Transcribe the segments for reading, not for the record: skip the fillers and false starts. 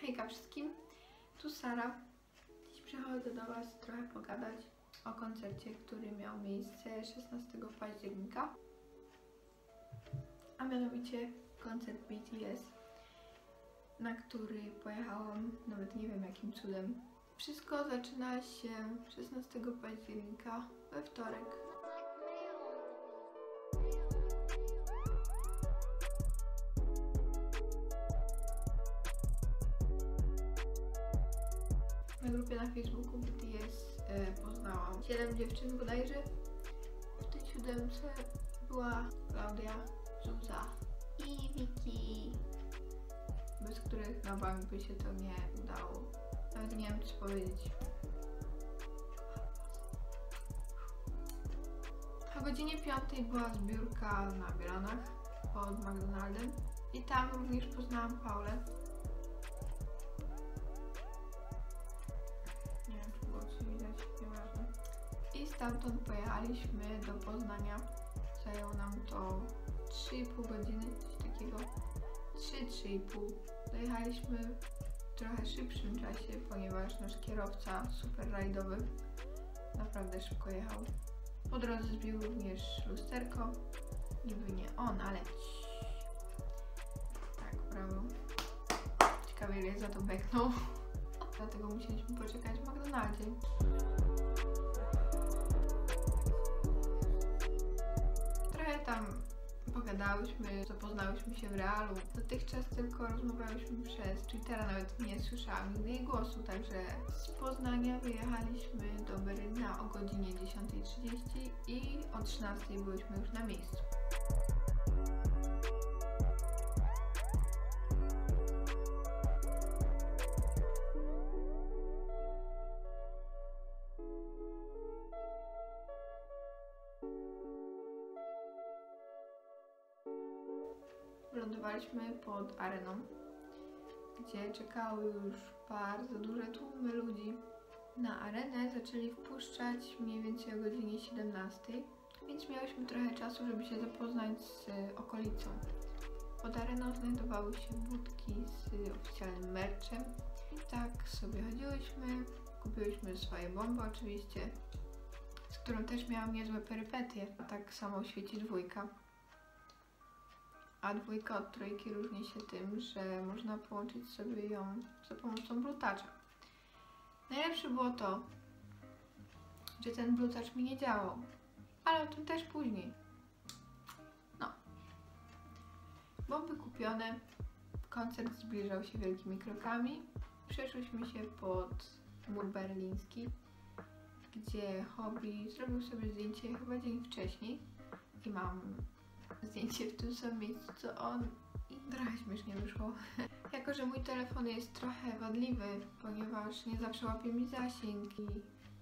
Hejka wszystkim, tu Sara. Dziś przychodzę do Was trochę pogadać o koncercie, który miał miejsce 16 października, a mianowicie koncert BTS, na który pojechałam, nawet nie wiem jakim cudem. Wszystko zaczyna się 16 października we wtorek. Na grupie na Facebooku BTS poznałam 7 dziewczyn bodajże. W tej 7 była Klaudia, Zuza i Vicky, bez których na bank by się to nie udało. Nawet nie wiem co powiedzieć. O godzinie 5 była zbiórka na Bielanach pod McDonaldem i tam również poznałam Paulę. Nie wiem, czy było coś widać, nieważne. I stamtąd pojechaliśmy do Poznania. Zajęło nam to 3,5 godziny, coś takiego. 3,5. Dojechaliśmy w trochę szybszym czasie, ponieważ nasz kierowca super rajdowy naprawdę szybko jechał. Po drodze zbił również lusterko. Niby nie on, ale tak, prawo. Ciekawie ile za to beknął. Dlatego musieliśmy poczekać w McDonaldzie. Trochę tam pogadałyśmy, zapoznałyśmy się w realu. Dotychczas tylko rozmawiałyśmy przez Twittera, nawet nie słyszałam nigdy jej głosu, także z Poznania wyjechaliśmy do Berlina o godzinie 10:30 i o 13:00 byliśmy już na miejscu. Wylądowaliśmy pod areną, gdzie czekały już bardzo duże tłumy ludzi. Na arenę zaczęli wpuszczać mniej więcej o godzinie 17:00, więc miałyśmy trochę czasu, żeby się zapoznać z okolicą. Pod areną znajdowały się budki z oficjalnym merchem. I tak sobie chodziłyśmy, kupiłyśmy swoje bomby oczywiście, z którą też miałam niezłe perypetie. A tak samo świeci dwójka. A dwójka od trójki różni się tym, że można połączyć sobie ją za pomocą blutacza. Najlepsze było to, że ten blutacz mi nie działał, ale o tym też później. No. Bomby kupione, koncert zbliżał się wielkimi krokami. Przeszłyśmy się pod mur berliński, gdzie Hobby zrobił sobie zdjęcie chyba dzień wcześniej i mam zdjęcie w tym samym miejscu co on i trochę śmiesznie wyszło. Jako że mój telefon jest trochę wadliwy, ponieważ nie zawsze łapie mi zasięg i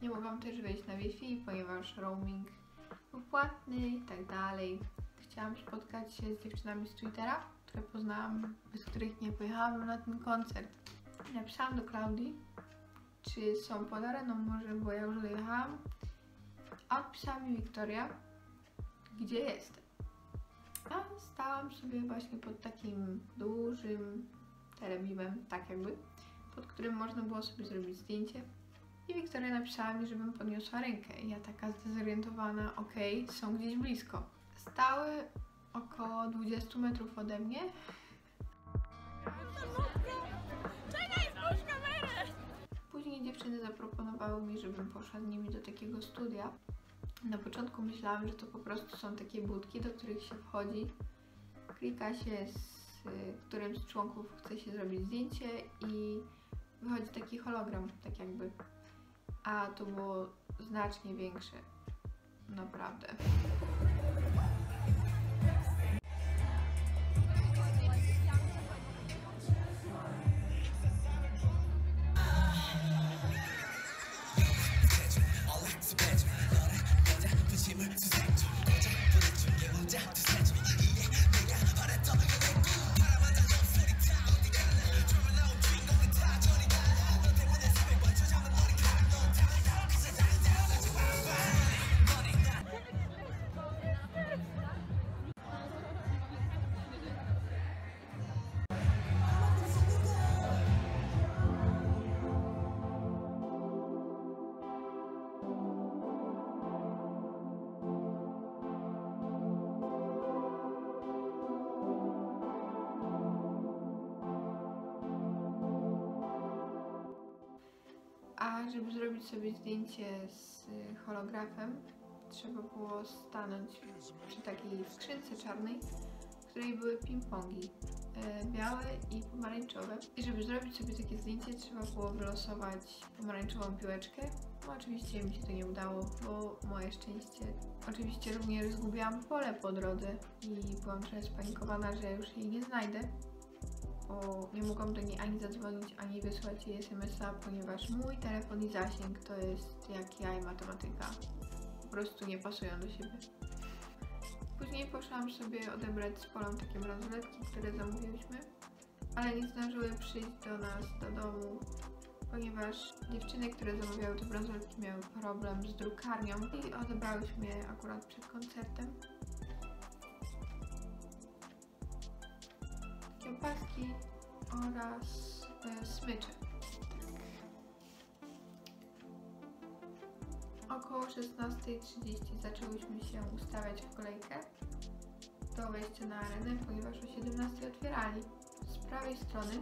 nie mogłam też wejść na Wi-Fi, ponieważ roaming był płatny i tak dalej. Chciałam spotkać się z dziewczynami z Twittera, które poznałam, bez których nie pojechałam na ten koncert. Napisałam do Klaudii, czy są pod areną może, bo ja już dojechałam, a odpisała mi Wiktoria, gdzie jestem. A stałam sobie właśnie pod takim dużym telebimem, tak jakby, pod którym można było sobie zrobić zdjęcie. I Wiktoria napisała mi, żebym podniosła rękę. I ja taka zdezorientowana, okej, są gdzieś blisko. Stały około 20 metrów ode mnie. Czekaj, spójrz kamerę! Później dziewczyny zaproponowały mi, żebym poszła z nimi do takiego studia. Na początku myślałam, że to po prostu są takie budki, do których się wchodzi, klika się z którym z członków chce się zrobić zdjęcie i wychodzi taki hologram, tak jakby. A to było znacznie większe. Naprawdę. A żeby zrobić sobie zdjęcie z holografem, trzeba było stanąć przy takiej skrzynce czarnej, w której były ping-pongi, białe i pomarańczowe. I żeby zrobić sobie takie zdjęcie, trzeba było wylosować pomarańczową piłeczkę. No oczywiście mi się to nie udało, bo moje szczęście. Oczywiście również zgubiłam pole po drodze i byłam trochę spanikowana, że już jej nie znajdę, bo nie mogłam do niej ani zadzwonić, ani wysłać jej SMS-a, ponieważ mój telefon i zasięg to jest jak ja i matematyka. Po prostu nie pasują do siebie. Później poszłam sobie odebrać z Polą takie bransoletki, które zamówiłyśmy, ale nie zdążyły przyjść do nas do domu, ponieważ dziewczyny, które zamawiały te bransoletki, miały problem z drukarnią i odebrałyśmy je akurat przed koncertem. Takie opaski oraz smycze. Około 16:30 zaczęłyśmy się ustawiać w kolejkę do wejścia na arenę, ponieważ o 17:00 otwierali. Z prawej strony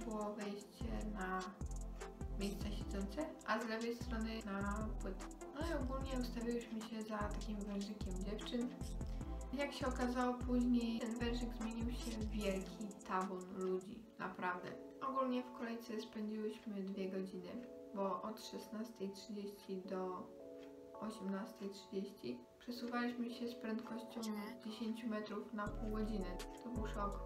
było wejście na miejsca siedzące, a z lewej strony na płyty. No i ogólnie ustawiłyśmy się za takim wężykiem dziewczyn. Jak się okazało później, ten wężyk zmienił się w wielki tabun ludzi, naprawdę. Ogólnie w kolejce spędziłyśmy 2 godziny, bo od 16:30 do 18:30 przesuwaliśmy się z prędkością 10 metrów na pół godziny. To był szok.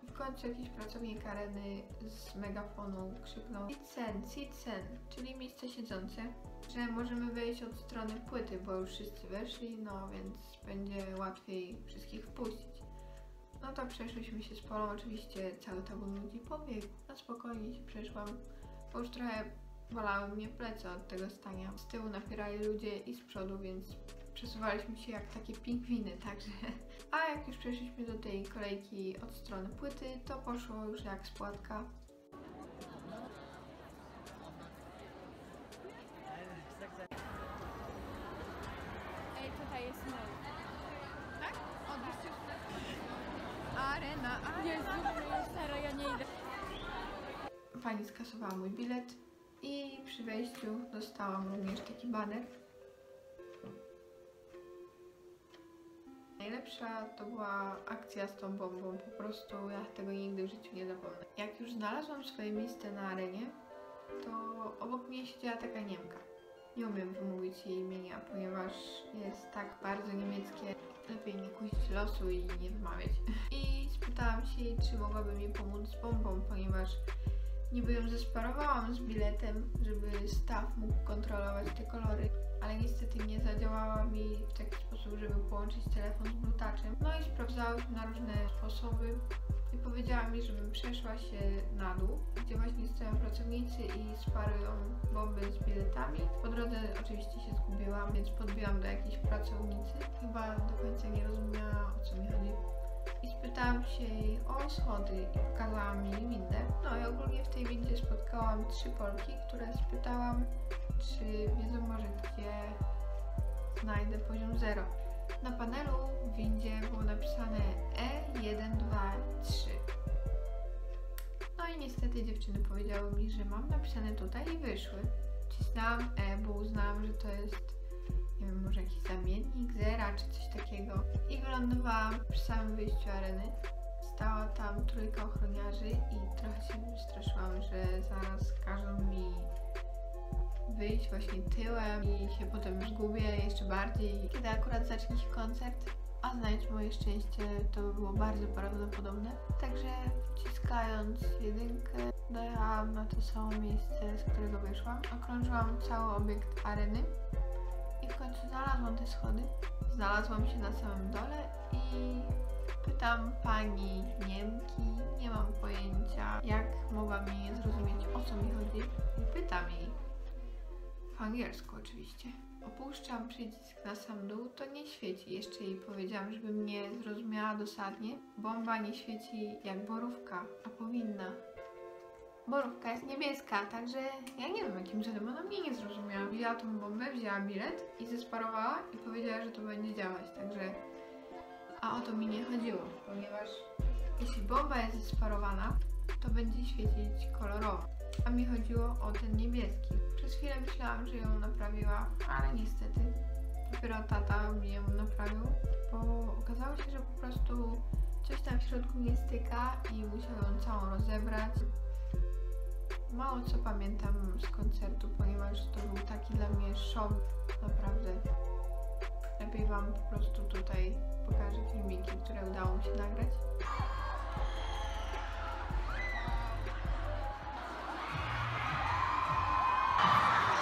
W końcu jakiś pracownik areny z megafonu krzyknął Sit-sen, czyli miejsce siedzące, że możemy wejść od strony płyty, bo już wszyscy weszli, no więc będzie łatwiej wszystkich wpuścić. No to przeszliśmy się z Polą, oczywiście cały tabun ludzi pobiegł. Na spokojnie się przeszłam, bo już trochę bolały mnie plecy od tego stania. Z tyłu napierali ludzie i z przodu, więc przesuwaliśmy się jak takie pingwiny, także. A jak już przeszliśmy do tej kolejki od strony płyty, to poszło już jak z płatka. Ej, tutaj jest mój. Tak? Arena. Jezu, stara, ja nie idę. Pani skasowała mój bilet i przy wejściu dostałam również taki baner. Najlepsza to była akcja z tą bombą, po prostu ja tego nigdy w życiu nie zapomnę. Jak już znalazłam swoje miejsce na arenie, to obok mnie siedziała taka Niemka. Nie umiem wymówić jej imienia, ponieważ jest tak bardzo niemieckie. Lepiej nie kusić losu i nie wymawiać. I spytałam się jej, czy mogłaby mi pomóc z bombą, ponieważ niby ją zesparowałam z biletem, żeby staff mógł kontrolować te kolory, ale niestety nie zadziałała mi w taki sposób, żeby połączyć telefon z blutaczem. No i sprawdzałyśmy na różne sposoby i powiedziała mi, żebym przeszła się na dół, gdzie właśnie stoją pracownicy i sparują bomby z biletami. Po drodze oczywiście się zgubiłam, więc podbiłam do jakiejś pracownicy. Chyba do końca nie rozumiała, o co mi chodzi. I spytałam się jej o schody i pokazała mi windę. No i ogólnie w tej windzie spotkałam 3 Polki, które spytałam, czy wiedzą może, gdzie znajdę poziom 0. Na panelu w windzie było napisane E123. No i niestety dziewczyny powiedziały mi, że mam napisane tutaj i wyszły. Cisnęłam E, bo uznałam, że to jest, nie wiem, może jakiś zamiennik zera czy coś takiego. I wylądowałam przy samym wyjściu areny. Stała tam 3 ochroniarzy i trochę się wystraszyłam, że zaraz każą mi wyjść właśnie tyłem i się potem zgubię jeszcze bardziej. Kiedy akurat zacznie się koncert, a znając moje szczęście, to by było bardzo prawdopodobne. Także wciskając 1, dojechałam na to samo miejsce, z którego wyszłam. Okrążyłam cały obiekt areny i w końcu znalazłam te schody. Znalazłam się na samym dole i pytam pani Niemki, nie mam pojęcia, jak mogła mnie zrozumieć, o co mi chodzi. I pytam jej, po angielsku oczywiście. Opuszczam przycisk na sam dół, to nie świeci. Jeszcze jej powiedziałam, żeby mnie zrozumiała dosadnie. Bomba nie świeci jak borówka, a powinna. borówka jest niebieska, także ja nie wiem jakim cudem ona mnie nie zrozumiała. Wzięła tą bombę, wzięła bilet i zesparowała i powiedziała, że to będzie działać, także... A o to mi nie chodziło, ponieważ jeśli bomba jest zesparowana, to będzie świecić kolorowo. A mi chodziło o ten niebieski. Przez chwilę myślałam, że ją naprawiła, ale niestety dopiero tata mi ją naprawił, bo okazało się, że po prostu coś tam w środku nie styka i musiał ją całą rozebrać. Mało co pamiętam z koncertu, ponieważ to był taki dla mnie szok, naprawdę. Lepiej wam po prostu tutaj pokażę filmiki, które udało mi się nagrać.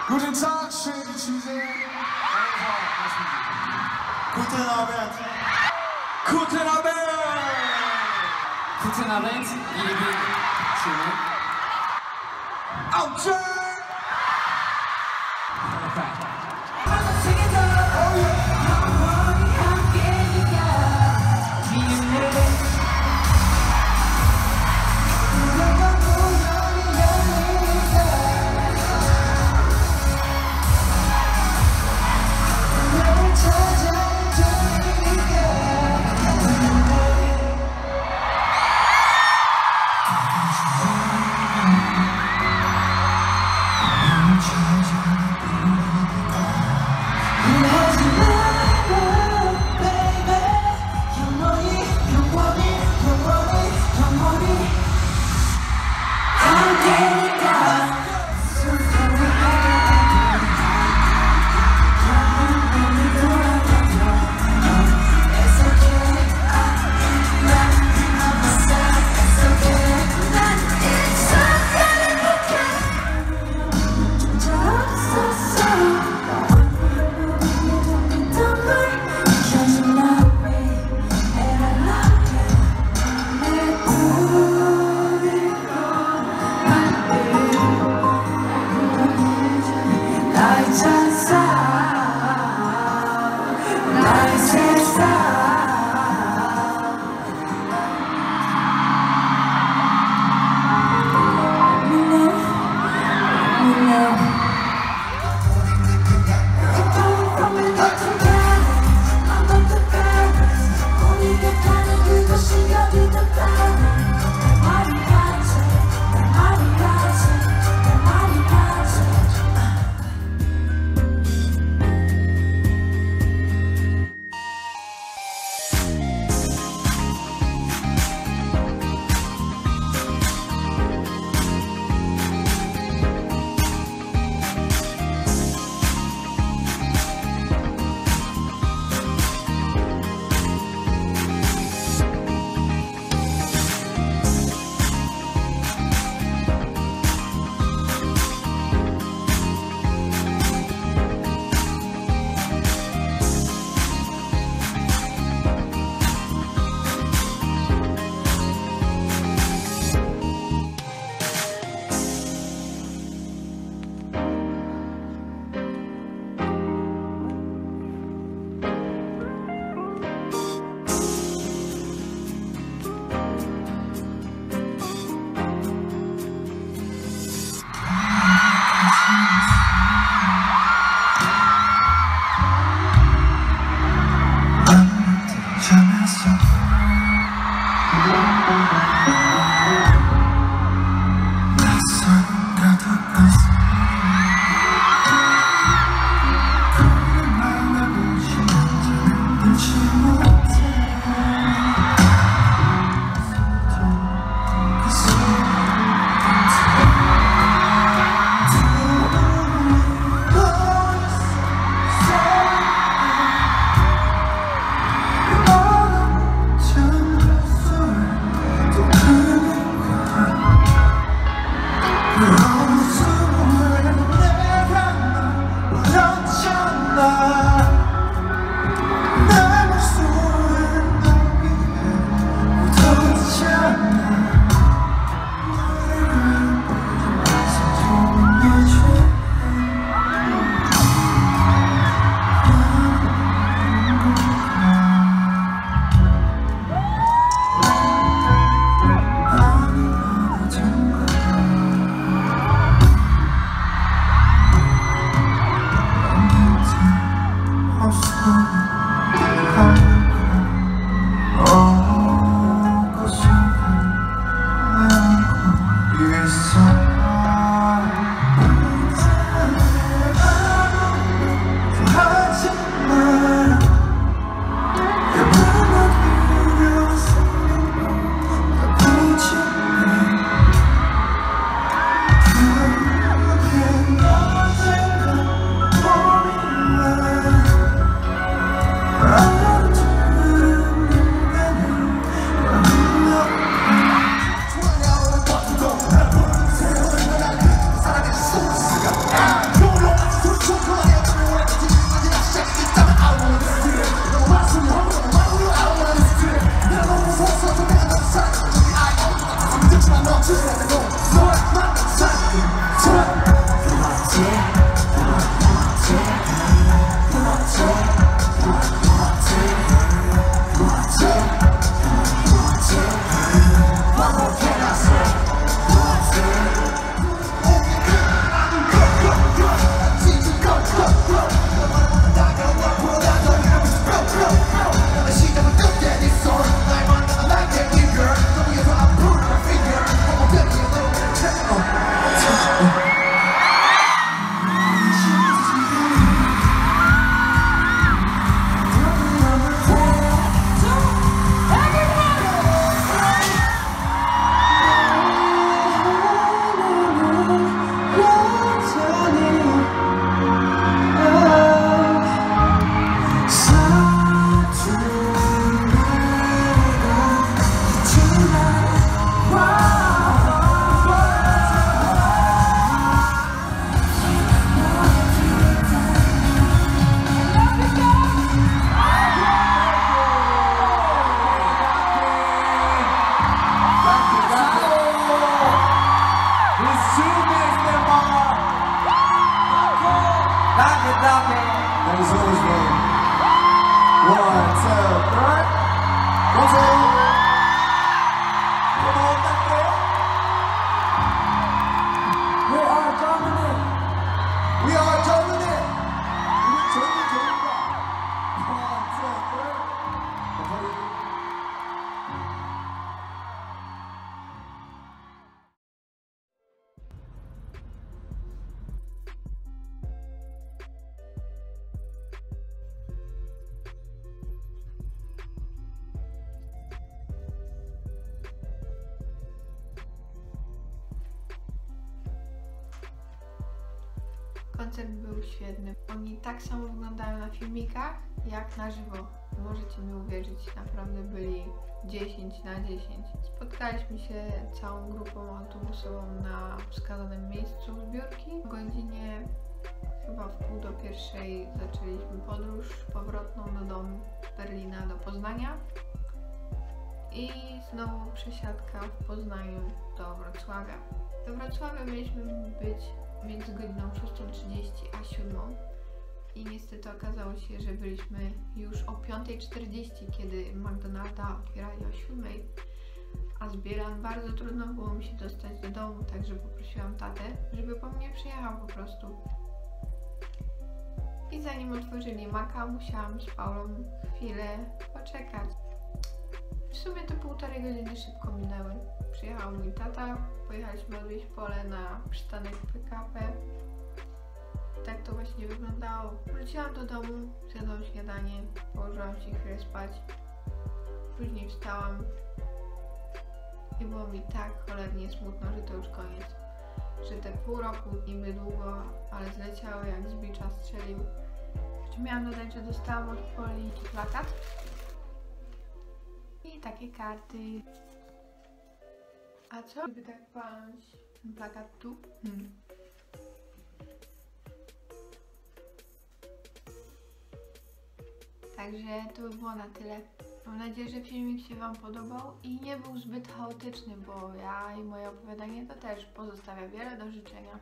Guten Tag, schön, dass Sie sehen. Guten Abend. Guten Abend. Guten Abend, liebe Schüler. Autsche! That was always ready. 1, 2, 3. 1, 2. Come on, back there. We are Germany. We are Germany. 우리 Germany. 1, 2, 3. Koncert był świetny. Oni tak samo wyglądają na filmikach, jak na żywo. Możecie mi uwierzyć, naprawdę byli 10 na 10. Spotkaliśmy się całą grupą autobusową na wskazanym miejscu zbiórki. O godzinie chyba w 12:30 zaczęliśmy podróż powrotną do domu z Berlina do Poznania. I znowu przesiadka w Poznaniu do Wrocławia. Do Wrocławia mieliśmy być między godziną 6:30 a 7:00 i niestety okazało się, że byliśmy już o 5:40, kiedy McDonalda otwierali o 7:00, a z Bielan bardzo trudno było mi się dostać do domu, także poprosiłam tatę, żeby po mnie przyjechał po prostu. I zanim otworzyli Maka, musiałam z Paulą chwilę poczekać. W sumie te 1,5 godziny szybko minęły. Przyjechał mój tata, pojechaliśmy odwieźć Polę na przystanek PKP. I tak to właśnie wyglądało. Wróciłam do domu, zjadłam śniadanie, położyłam się chwilę spać. Później wstałam i było mi tak cholernie smutno, że to już koniec. Że te pół roku niby długo, ale zleciało jak z bicza strzelił. Jeszcze miałam dodać, że dostałam od Poli plakat. I takie karty. A co? Gdyby tak palnąć ten plakat tu? Także to by było na tyle. Mam nadzieję, że filmik się Wam podobał i nie był zbyt chaotyczny, bo ja i moje opowiadanie to też pozostawia wiele do życzenia.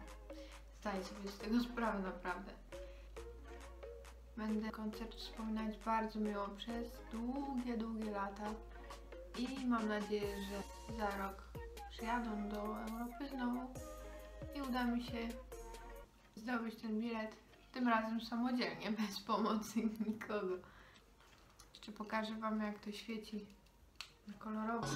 Zdaję sobie z tego sprawę naprawdę. Będę koncert wspominać bardzo miło przez długie lata i mam nadzieję, że za rok przyjadą do Europy znowu i uda mi się zdobyć ten bilet, tym razem samodzielnie, bez pomocy nikogo. Jeszcze pokażę Wam, jak to świeci kolorowo.